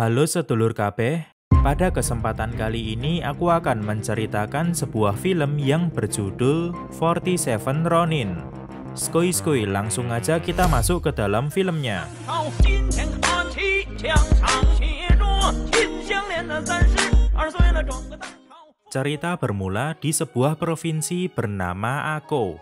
Halo sedulur kabeh, pada kesempatan kali ini aku akan menceritakan sebuah film yang berjudul 47 Ronin. Skoi, langsung aja kita masuk ke dalam filmnya. Cerita bermula di sebuah provinsi bernama Ako,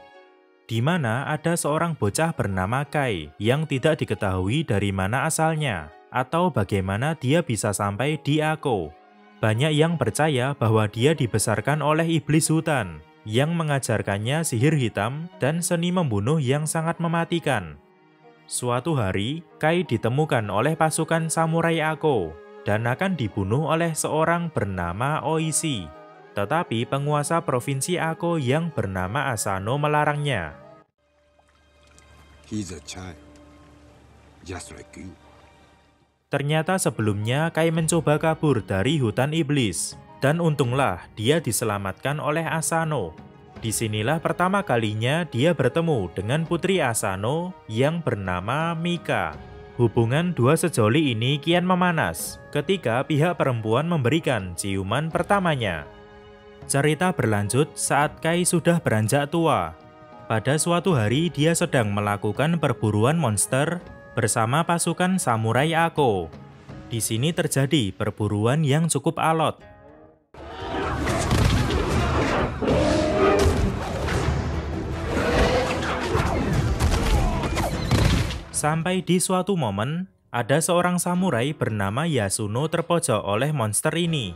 di mana ada seorang bocah bernama Kai yang tidak diketahui dari mana asalnya atau bagaimana dia bisa sampai di Ako. Banyak yang percaya bahwa dia dibesarkan oleh iblis hutan yang mengajarkannya sihir hitam dan seni membunuh yang sangat mematikan. Suatu hari, Kai ditemukan oleh pasukan samurai Ako dan akan dibunuh oleh seorang bernama Oishi. Tetapi penguasa provinsi Ako yang bernama Asano melarangnya. He's a child, just like you. Ternyata sebelumnya Kai mencoba kabur dari hutan iblis, dan untunglah dia diselamatkan oleh Asano. Disinilah pertama kalinya dia bertemu dengan putri Asano yang bernama Mika. Hubungan dua sejoli ini kian memanas ketika pihak perempuan memberikan ciuman pertamanya. Cerita berlanjut saat Kai sudah beranjak tua. Pada suatu hari dia sedang melakukan perburuan monster bersama pasukan samurai Ako. Di sini terjadi perburuan yang cukup alot. Sampai di suatu momen, ada seorang samurai bernama Yasuno terpojok oleh monster ini.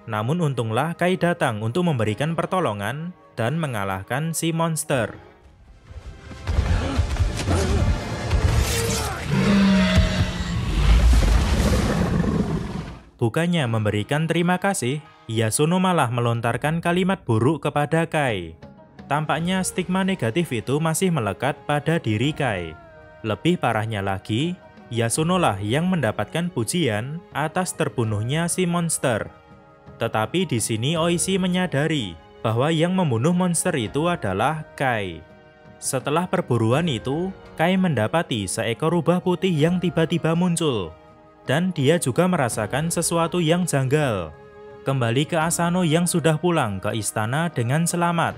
Namun untunglah Kai datang untuk memberikan pertolongan dan mengalahkan si monster. Bukannya memberikan terima kasih, Yasuno malah melontarkan kalimat buruk kepada Kai. Tampaknya stigma negatif itu masih melekat pada diri Kai. Lebih parahnya lagi, Yasuno lah yang mendapatkan pujian atas terbunuhnya si monster. Tetapi di sini Oishi menyadari bahwa yang membunuh monster itu adalah Kai. Setelah perburuan itu, Kai mendapati seekor rubah putih yang tiba-tiba muncul. Dan dia juga merasakan sesuatu yang janggal. Kembali ke Asano yang sudah pulang ke istana dengan selamat.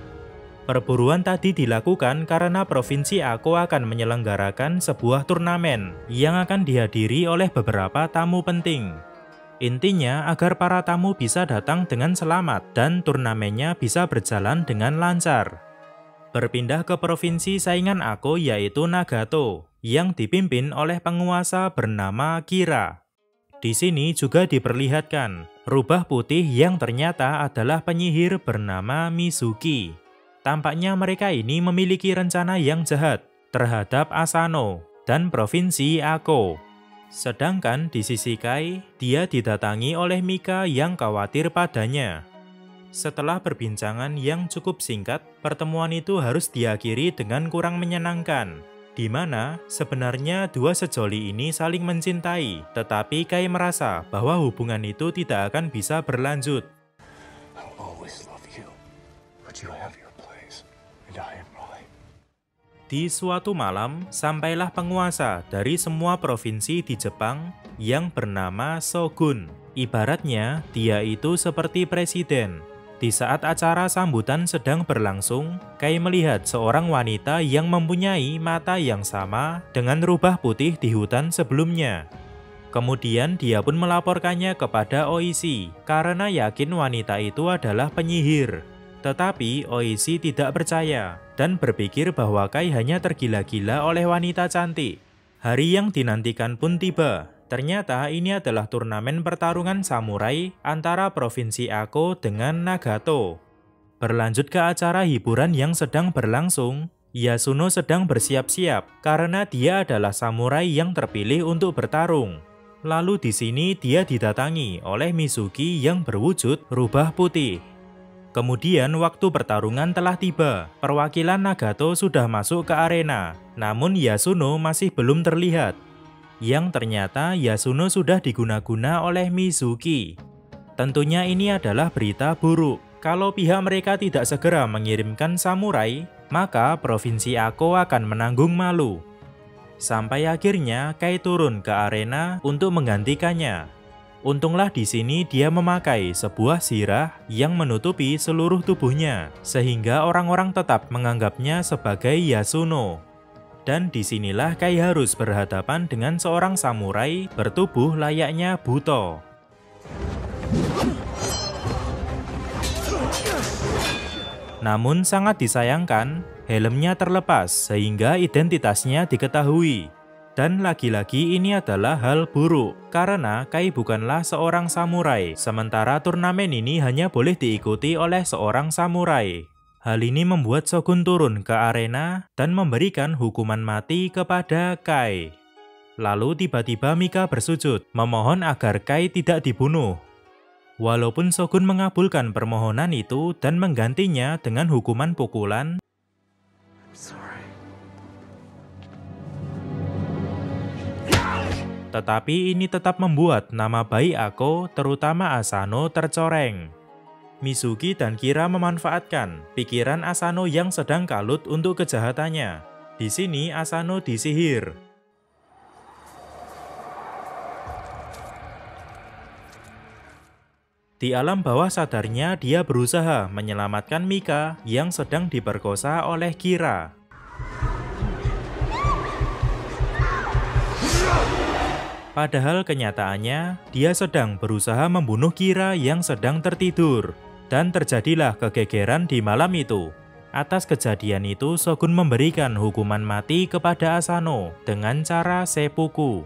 Perburuan tadi dilakukan karena Provinsi Ako akan menyelenggarakan sebuah turnamen yang akan dihadiri oleh beberapa tamu penting. Intinya agar para tamu bisa datang dengan selamat dan turnamennya bisa berjalan dengan lancar. Berpindah ke provinsi saingan Ako yaitu Nagato, yang dipimpin oleh penguasa bernama Kira. Di sini juga diperlihatkan rubah putih yang ternyata adalah penyihir bernama Mizuki. Tampaknya mereka ini memiliki rencana yang jahat terhadap Asano dan provinsi Ako. Sedangkan di sisi Kai, dia didatangi oleh Mika yang khawatir padanya. Setelah perbincangan yang cukup singkat, pertemuan itu harus diakhiri dengan kurang menyenangkan, di mana sebenarnya dua sejoli ini saling mencintai, tetapi Kai merasa bahwa hubungan itu tidak akan bisa berlanjut. Di suatu malam, sampailah penguasa dari semua provinsi di Jepang yang bernama Shogun. Ibaratnya, dia itu seperti presiden. Di saat acara sambutan sedang berlangsung, Kai melihat seorang wanita yang mempunyai mata yang sama dengan rubah putih di hutan sebelumnya. Kemudian dia pun melaporkannya kepada Oishi karena yakin wanita itu adalah penyihir. Tetapi Oishi tidak percaya dan berpikir bahwa Kai hanya tergila-gila oleh wanita cantik. Hari yang dinantikan pun tiba. Ternyata ini adalah turnamen pertarungan samurai antara provinsi Ako dengan Nagato. Berlanjut ke acara hiburan yang sedang berlangsung, Yasuno sedang bersiap-siap karena dia adalah samurai yang terpilih untuk bertarung. Lalu di sini dia didatangi oleh Mizuki yang berwujud rubah putih. Kemudian waktu pertarungan telah tiba. Perwakilan Nagato sudah masuk ke arena, namun Yasuno masih belum terlihat. Yang ternyata Yasuno sudah diguna-guna oleh Mizuki. Tentunya ini adalah berita buruk. Kalau pihak mereka tidak segera mengirimkan samurai, maka provinsi Ako akan menanggung malu. Sampai akhirnya Kai turun ke arena untuk menggantikannya. Untunglah di sini dia memakai sebuah sirah yang menutupi seluruh tubuhnya, sehingga orang-orang tetap menganggapnya sebagai Yasuno. Dan disinilah Kai harus berhadapan dengan seorang samurai bertubuh layaknya Buto. Namun sangat disayangkan, helmnya terlepas sehingga identitasnya diketahui. Dan lagi-lagi ini adalah hal buruk, karena Kai bukanlah seorang samurai, sementara turnamen ini hanya boleh diikuti oleh seorang samurai. Hal ini membuat Shogun turun ke arena dan memberikan hukuman mati kepada Kai. Lalu tiba-tiba Mika bersujud, memohon agar Kai tidak dibunuh. Walaupun Shogun mengabulkan permohonan itu dan menggantinya dengan hukuman pukulan, tetapi ini tetap membuat nama baik Ako, terutama Asano, tercoreng. Mizuki dan Kira memanfaatkan pikiran Asano yang sedang kalut untuk kejahatannya. Di sini Asano disihir. Di alam bawah sadarnya dia berusaha menyelamatkan Mika yang sedang diperkosa oleh Kira. Padahal kenyataannya, dia sedang berusaha membunuh Kira yang sedang tertidur. Dan terjadilah kegegeran di malam itu. Atas kejadian itu, Shogun memberikan hukuman mati kepada Asano dengan cara seppuku.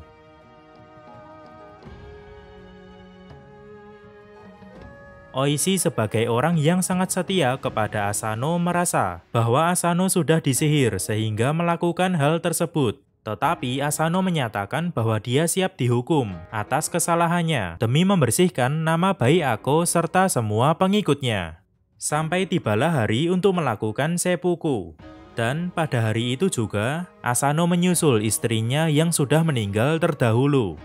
Oishi sebagai orang yang sangat setia kepada Asano merasa bahwa Asano sudah disihir sehingga melakukan hal tersebut. Tetapi Asano menyatakan bahwa dia siap dihukum atas kesalahannya demi membersihkan nama baik Ako serta semua pengikutnya. Sampai tibalah hari untuk melakukan seppuku. Dan pada hari itu juga, Asano menyusul istrinya yang sudah meninggal terdahulu.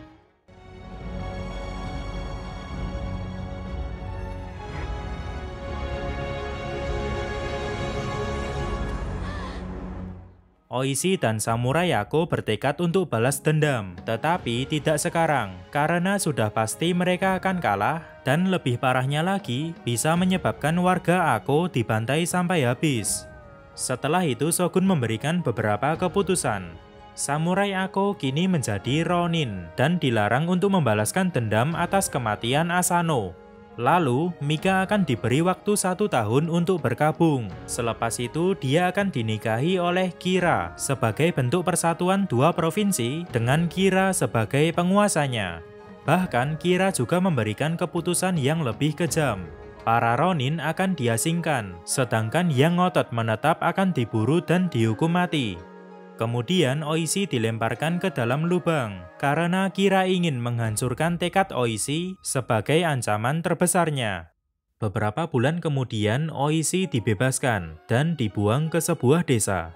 Oishi dan Samurai Ako bertekad untuk balas dendam, tetapi tidak sekarang, karena sudah pasti mereka akan kalah, dan lebih parahnya lagi, bisa menyebabkan warga Ako dibantai sampai habis. Setelah itu Shogun memberikan beberapa keputusan. Samurai Ako kini menjadi Ronin, dan dilarang untuk membalaskan dendam atas kematian Asano. Lalu, Mika akan diberi waktu 1 tahun untuk berkabung. Selepas itu, dia akan dinikahi oleh Kira sebagai bentuk persatuan 2 provinsi dengan Kira sebagai penguasanya. Bahkan, Kira juga memberikan keputusan yang lebih kejam. Para Ronin akan diasingkan, sedangkan yang ngotot menetap akan diburu dan dihukum mati. Kemudian Oishi dilemparkan ke dalam lubang, karena Kira ingin menghancurkan tekad Oishi sebagai ancaman terbesarnya. Beberapa bulan kemudian Oishi dibebaskan dan dibuang ke sebuah desa.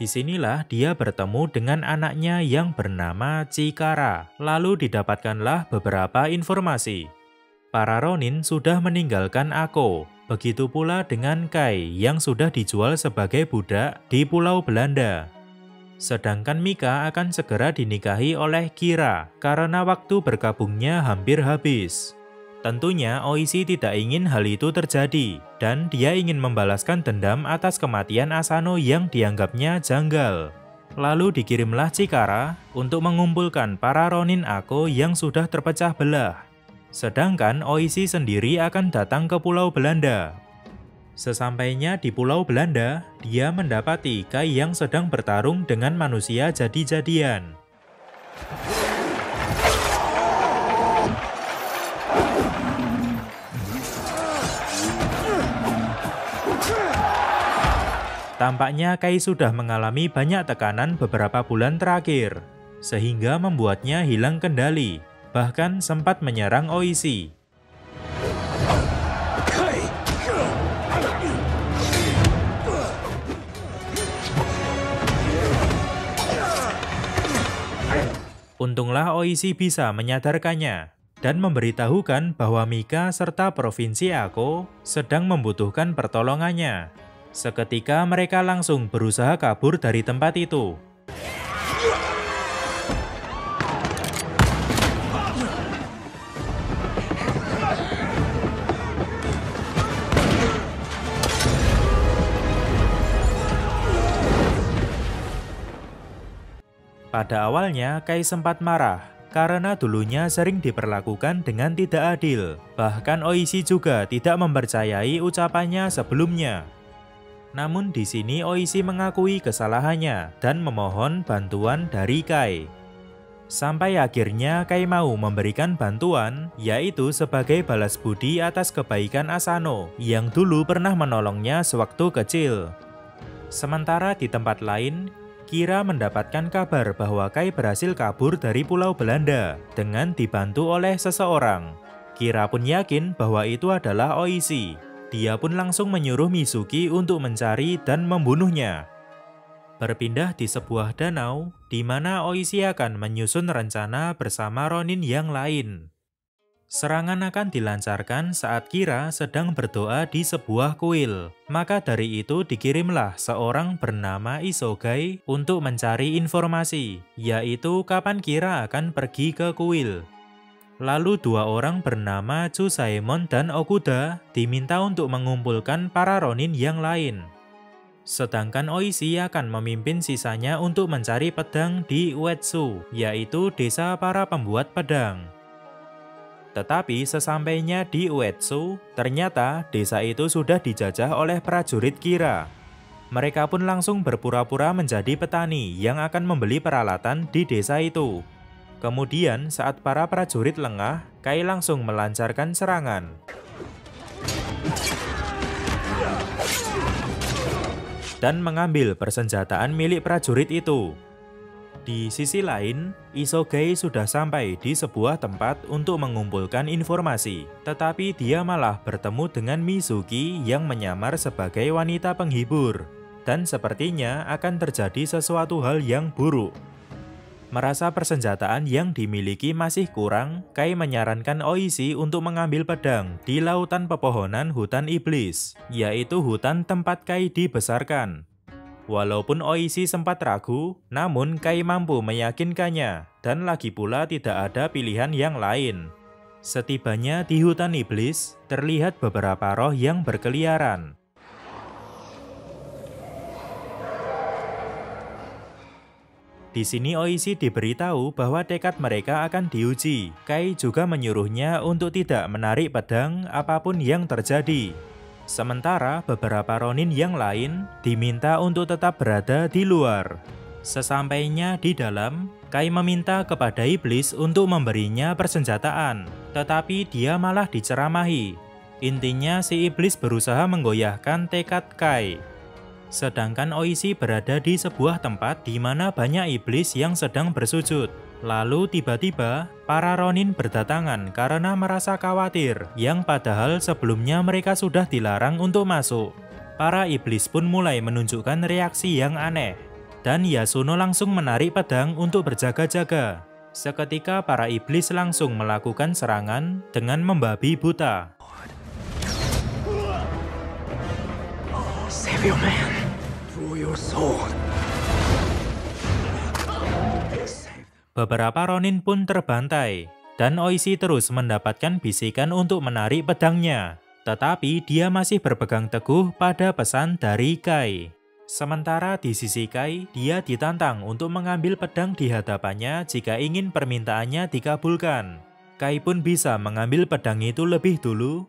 Disinilah dia bertemu dengan anaknya yang bernama Chikara, lalu didapatkanlah beberapa informasi. Para Ronin sudah meninggalkan Ako, begitu pula dengan Kai yang sudah dijual sebagai budak di Pulau Belanda. Sedangkan Mika akan segera dinikahi oleh Kira karena waktu berkabungnya hampir habis. Tentunya Oishi tidak ingin hal itu terjadi dan dia ingin membalaskan dendam atas kematian Asano yang dianggapnya janggal. Lalu dikirimlah Chikara untuk mengumpulkan para Ronin Ako yang sudah terpecah belah. Sedangkan Oishi sendiri akan datang ke Pulau Belanda. Sesampainya di Pulau Belanda, dia mendapati Kai yang sedang bertarung dengan manusia jadi-jadian. Tampaknya Kai sudah mengalami banyak tekanan beberapa bulan terakhir, sehingga membuatnya hilang kendali, bahkan sempat menyerang Oishi. Untunglah Oishi bisa menyadarkannya dan memberitahukan bahwa Mika serta Provinsi Ako sedang membutuhkan pertolongannya. Seketika mereka langsung berusaha kabur dari tempat itu. Pada awalnya, Kai sempat marah karena dulunya sering diperlakukan dengan tidak adil. Bahkan Oishi juga tidak mempercayai ucapannya sebelumnya. Namun di sini Oishi mengakui kesalahannya dan memohon bantuan dari Kai. Sampai akhirnya Kai mau memberikan bantuan, yaitu sebagai balas budi atas kebaikan Asano yang dulu pernah menolongnya sewaktu kecil. Sementara di tempat lain, Kira mendapatkan kabar bahwa Kai berhasil kabur dari Pulau Belanda dengan dibantu oleh seseorang. Kira pun yakin bahwa itu adalah Oishi. Dia pun langsung menyuruh Mizuki untuk mencari dan membunuhnya. Berpindah di sebuah danau, di mana Oishi akan menyusun rencana bersama Ronin yang lain. Serangan akan dilancarkan saat Kira sedang berdoa di sebuah kuil. Maka dari itu dikirimlah seorang bernama Isogai untuk mencari informasi, yaitu kapan Kira akan pergi ke kuil. Lalu dua orang bernama Chusaemon dan Okuda diminta untuk mengumpulkan para Ronin yang lain. Sedangkan Oishi akan memimpin sisanya untuk mencari pedang di Uetsu, yaitu desa para pembuat pedang. Tetapi sesampainya di Uetsu, ternyata desa itu sudah dijajah oleh prajurit Kira. Mereka pun langsung berpura-pura menjadi petani yang akan membeli peralatan di desa itu. Kemudian saat para prajurit lengah, Kai langsung melancarkan serangan. Dan mengambil persenjataan milik prajurit itu. Di sisi lain, Isogai sudah sampai di sebuah tempat untuk mengumpulkan informasi. Tetapi dia malah bertemu dengan Mizuki yang menyamar sebagai wanita penghibur. Dan sepertinya akan terjadi sesuatu hal yang buruk. Merasa persenjataan yang dimiliki masih kurang, Kai menyarankan Oishi untuk mengambil pedang di lautan pepohonan hutan iblis, yaitu hutan tempat Kai dibesarkan. Walaupun Oishi sempat ragu, namun Kai mampu meyakinkannya, dan lagi pula tidak ada pilihan yang lain. Setibanya di hutan iblis, terlihat beberapa roh yang berkeliaran. Di sini Oishi diberitahu bahwa tekad mereka akan diuji. Kai juga menyuruhnya untuk tidak menarik pedang apapun yang terjadi. Sementara beberapa Ronin yang lain diminta untuk tetap berada di luar. Sesampainya di dalam, Kai meminta kepada iblis untuk memberinya persenjataan, tetapi dia malah diceramahi. Intinya si iblis berusaha menggoyahkan tekad Kai. Sedangkan Oishi berada di sebuah tempat di mana banyak iblis yang sedang bersujud. Lalu tiba-tiba, para Ronin berdatangan karena merasa khawatir, yang padahal sebelumnya mereka sudah dilarang untuk masuk. Para iblis pun mulai menunjukkan reaksi yang aneh. Dan Yasuno langsung menarik pedang untuk berjaga-jaga. Seketika para iblis langsung melakukan serangan dengan membabi buta. Save your man. Draw your sword. Beberapa Ronin pun terbantai, dan Oishi terus mendapatkan bisikan untuk menarik pedangnya. Tetapi dia masih berpegang teguh pada pesan dari Kai. Sementara di sisi Kai, dia ditantang untuk mengambil pedang di hadapannya jika ingin permintaannya dikabulkan. Kai pun bisa mengambil pedang itu lebih dulu,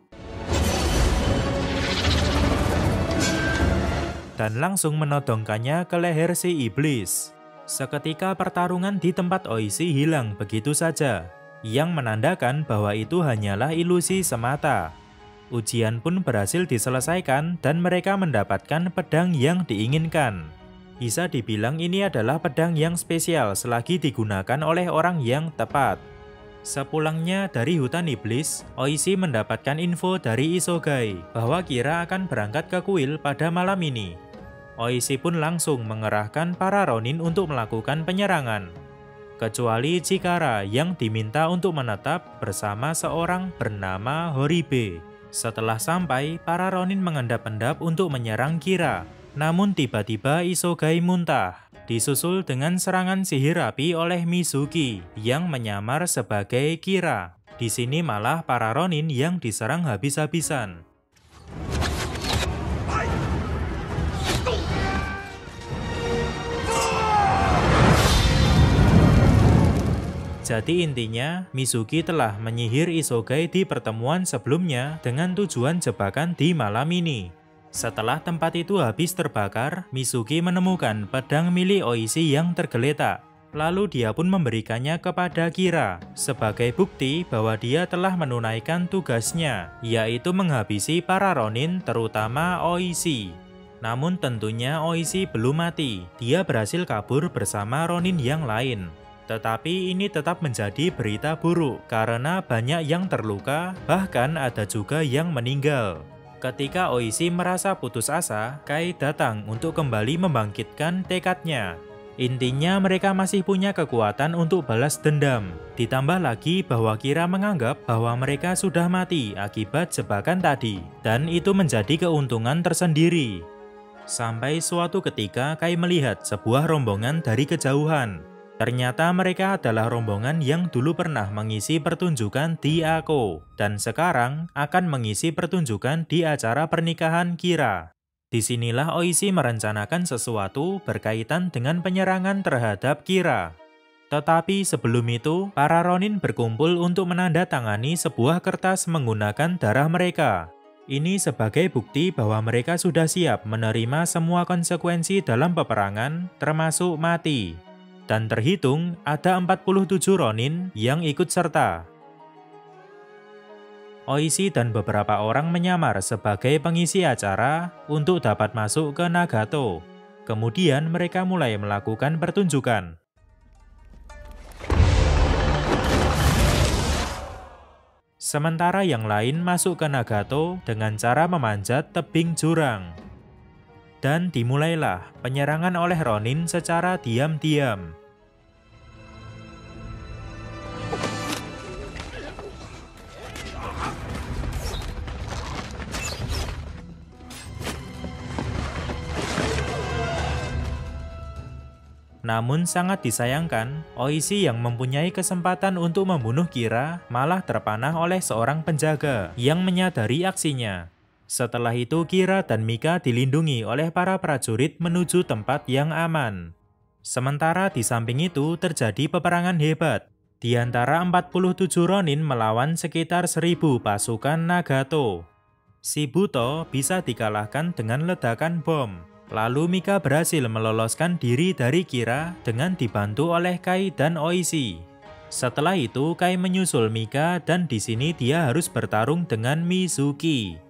dan langsung menodongkannya ke leher si iblis. Seketika pertarungan di tempat Oishi hilang begitu saja, yang menandakan bahwa itu hanyalah ilusi semata. Ujian pun berhasil diselesaikan dan mereka mendapatkan pedang yang diinginkan. Bisa dibilang ini adalah pedang yang spesial selagi digunakan oleh orang yang tepat. Sepulangnya dari hutan iblis, Oishi mendapatkan info dari Isogai bahwa Kira akan berangkat ke kuil pada malam ini. Oishi pun langsung mengerahkan para Ronin untuk melakukan penyerangan. Kecuali Chikara yang diminta untuk menetap bersama seorang bernama Horibe. Setelah sampai, para Ronin mengendap-endap untuk menyerang Kira. Namun tiba-tiba Isogai muntah, disusul dengan serangan sihir api oleh Mizuki yang menyamar sebagai Kira. Di sini malah para Ronin yang diserang habis-habisan. Jadi intinya, Mizuki telah menyihir Isogai di pertemuan sebelumnya dengan tujuan jebakan di malam ini. Setelah tempat itu habis terbakar, Mizuki menemukan pedang milik Oishi yang tergeletak. Lalu dia pun memberikannya kepada Kira sebagai bukti bahwa dia telah menunaikan tugasnya, yaitu menghabisi para Ronin terutama Oishi. Namun tentunya Oishi belum mati, dia berhasil kabur bersama Ronin yang lain. Tetapi ini tetap menjadi berita buruk karena banyak yang terluka, bahkan ada juga yang meninggal. Ketika Oishi merasa putus asa, Kai datang untuk kembali membangkitkan tekadnya. Intinya mereka masih punya kekuatan untuk balas dendam. Ditambah lagi bahwa Kira menganggap bahwa mereka sudah mati akibat jebakan tadi, dan itu menjadi keuntungan tersendiri. Sampai suatu ketika Kai melihat sebuah rombongan dari kejauhan. Ternyata mereka adalah rombongan yang dulu pernah mengisi pertunjukan di Ako, dan sekarang akan mengisi pertunjukan di acara pernikahan Kira. Disinilah Oishi merencanakan sesuatu berkaitan dengan penyerangan terhadap Kira. Tetapi sebelum itu, para Ronin berkumpul untuk menandatangani sebuah kertas menggunakan darah mereka. Ini sebagai bukti bahwa mereka sudah siap menerima semua konsekuensi dalam peperangan, termasuk mati. Dan terhitung ada 47 Ronin yang ikut serta. Oishi dan beberapa orang menyamar sebagai pengisi acara untuk dapat masuk ke Nagato. Kemudian mereka mulai melakukan pertunjukan. Sementara yang lain masuk ke Nagato dengan cara memanjat tebing jurang. Dan dimulailah penyerangan oleh Ronin secara diam-diam. Namun sangat disayangkan, Oishi yang mempunyai kesempatan untuk membunuh Kira malah terpanah oleh seorang penjaga yang menyadari aksinya. Setelah itu Kira dan Mika dilindungi oleh para prajurit menuju tempat yang aman. Sementara di samping itu terjadi peperangan hebat. Di antara 47 Ronin melawan sekitar 1000 pasukan Nagato. Shibuto bisa dikalahkan dengan ledakan bom. Lalu Mika berhasil meloloskan diri dari Kira dengan dibantu oleh Kai dan Oishi. Setelah itu Kai menyusul Mika dan di sini dia harus bertarung dengan Mizuki.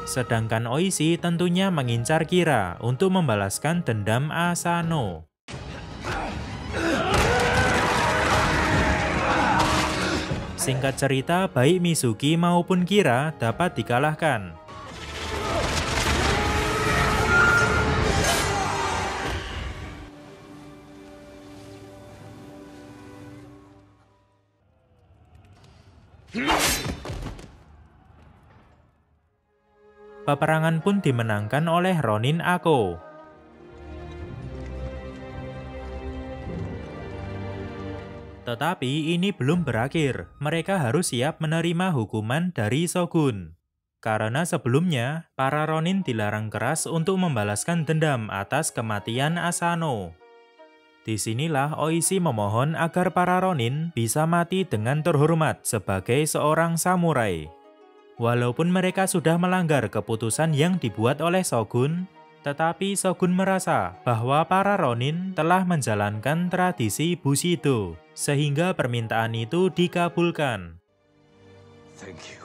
Sedangkan Oishi tentunya mengincar Kira untuk membalaskan dendam Asano. Singkat cerita, baik Mizuki maupun Kira dapat dikalahkan. Peperangan pun dimenangkan oleh Ronin Ako. Tetapi ini belum berakhir, mereka harus siap menerima hukuman dari Shogun. Karena sebelumnya, para Ronin dilarang keras untuk membalaskan dendam atas kematian Asano. Disinilah Oishi memohon agar para Ronin bisa mati dengan terhormat sebagai seorang samurai. Walaupun mereka sudah melanggar keputusan yang dibuat oleh Shogun, tetapi Shogun merasa bahwa para Ronin telah menjalankan tradisi Bushido, sehingga permintaan itu dikabulkan. Thank you,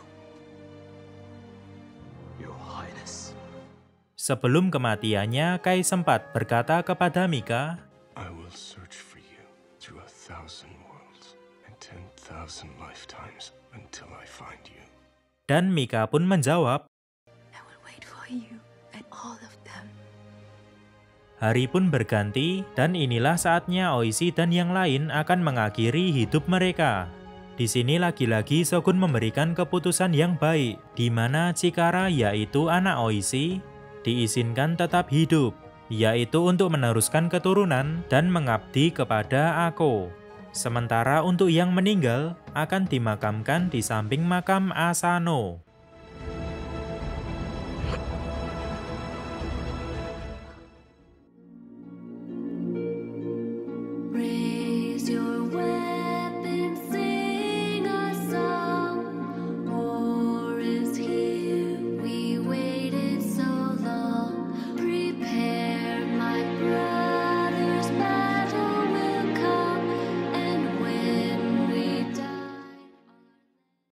Your Highness. Sebelum kematiannya, Kai sempat berkata kepada Mika, I will search for you through 1,000 worlds and 10,000 lifetimes until I find you. Dan Mika pun menjawab, I will wait for you and all of them. Hari pun berganti, dan inilah saatnya Oishi dan yang lain akan mengakhiri hidup mereka. Di sini lagi-lagi Shogun memberikan keputusan yang baik, di mana Chikara yaitu anak Oishi diizinkan tetap hidup, yaitu untuk meneruskan keturunan dan mengabdi kepada Ako. Sementara untuk yang meninggal akan dimakamkan di samping makam Asano.